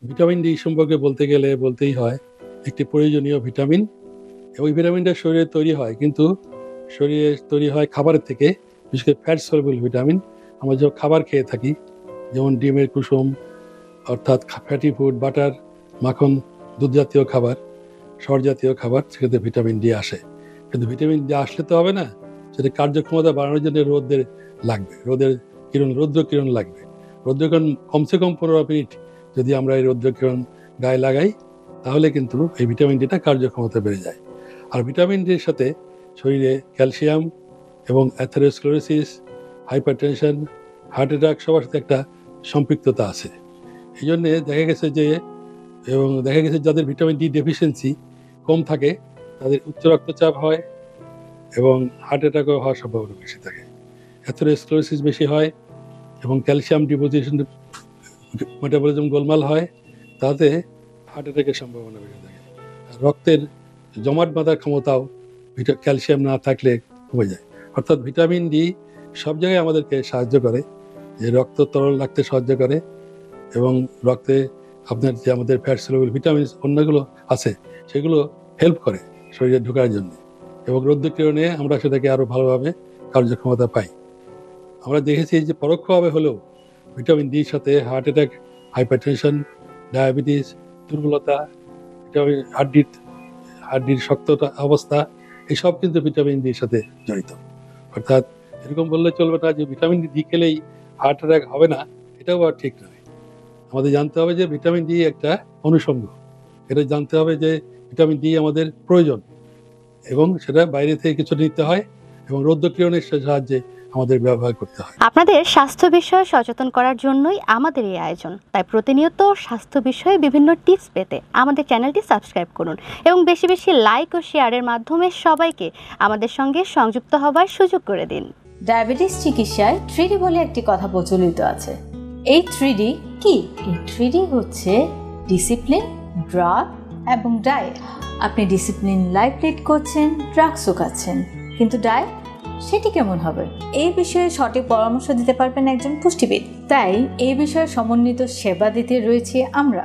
Vitamin D সম্পর্কে বলতে গেলে বলতেই হয় একটি প্রয়োজনীয় ভিটামিন। ওই ভিটামিনটা শরীরে তৈরি হয়, কিন্তু শরীরে তৈরি হয় খাবারের থেকে, বিশেষ করে ফ্যাট সলুবল ভিটামিন। আমরা যখন খাবার খেয়ে থাকি, যেমন ডিমের কুসুম অর্থাৎ ফ্যাটি ফুড, বাটার, মাখন, দুধ জাতীয় খাবার, সর জাতীয় খাবার, সেক্ষেত্রে ভিটামিন ডি আসে। কিন্তু ভিটামিন ডি আসলে তো হবে না, সেটা কার্যক্ষমতা বাড়ানোর জন্য রোদের লাগবে, রৌদ্র কিরণ লাগবে। রৌদ্রকিরণ কমসে কম 15 মিনিট যদি আমরা এই রৌদ্রকিরণ গায়ে লাগাই, তাহলে কিন্তু এই ভিটামিন ডিটা কার্যক্ষমতা বেড়ে যায়। আর ভিটামিন ডির সাথে শরীরে ক্যালসিয়াম এবং অ্যাথেরোস্ক্লেরোসিস, হাইপারটেনশন, হার্ট অ্যাটাক সবার সাথে একটা সম্পৃক্ততা আছে। এই জন্যে দেখা গেছে যাদের ভিটামিন ডি ডেফিসিয়েন্সি কম থাকে, তাদের উচ্চ রক্তচাপ হয় এবং হার্ট অ্যাটাকও হওয়ার সম্ভাবনা বেশি থাকে। অ্যাথেরোস্ক্লেরোসিস বেশি হয় এবং ক্যালসিয়াম ডিপোজিশন, মেটাবলিজম গোলমাল হয়, তাতে হার্ট অ্যাটাকের সম্ভাবনা বেশি থাকে। রক্তের জমাট বাঁধার ক্ষমতাও ক্যালসিয়াম না থাকলে কমে যায়। অর্থাৎ ভিটামিন ডি সব জায়গায় আমাদেরকে সাহায্য করে, যে রক্ত তরল রাখতে সাহায্য করে এবং রক্তে আপনার যে আমাদের ফ্যাট সলুবল ভিটামিন অন্যগুলো আছে, সেগুলো হেল্প করে শরীরে ঢোকার জন্য, এবং রৌদ্রকিরণে আমরা সেটাকে আরও ভালোভাবে কার্যক্ষমতা পাই। আমরা দেখেছি যে পরোক্ষভাবে হলেও ভিটামিন ডির সাথে হার্ট অ্যাটাক, হাইপারটেনশন, ডায়াবেটিস, দুর্বলতা, হাড্ডির শক্ততা অবস্থা, এসব কিন্তু ভিটামিন ডির সাথে জড়িত। অর্থাৎ এরকম বললে চলবে না যে ভিটামিন ডি খেলেই হার্ট অ্যাটাক হবে না, এটাও আর ঠিক নয়। আমাদের জানতে হবে যে ভিটামিন ডি একটা অনুষঙ্গ। এটা জানতে হবে যে ভিটামিন ডি আমাদের প্রয়োজন এবং সেটা বাইরে থেকে কিছু নিতে হয় এবং রৌদ্রকিরণের সাহায্যে আমাদের ব্যবহার করতে হয়। আপনাদের স্বাস্থ্য বিষয়ে সচেতন করার জন্যই আমাদের এই আয়োজন। তাই প্রতিনিয়ত স্বাস্থ্য বিষয়ে বিভিন্ন টিপস পেতে আমাদের চ্যানেলটি সাবস্ক্রাইব করুন এবং বেশি বেশি লাইক ও শেয়ারের মাধ্যমে সবাইকে আমাদের সঙ্গে সংযুক্ত হবার সুযোগ করে দিন। ডায়াবেটিস চিকিৎসায় 3D বলে একটি কথা প্রচলিত আছে। এই 3D কি? এই 3D হচ্ছে ডিসিপ্লিন, ড্রাগ এবং ডায়েট। আপনি ডিসিপ্লিন লাইফ লিড করছেন, ড্রাগসও খাচ্ছেন, কিন্তু ডায়েট সেটি কেমন হবে? এই বিষয়ে সঠিক পরামর্শ দিতে পারবেন একজন পুষ্টিবিদ। তাই এই বিষয়ে সমন্বিত সেবা দিতে রয়েছে আমরা।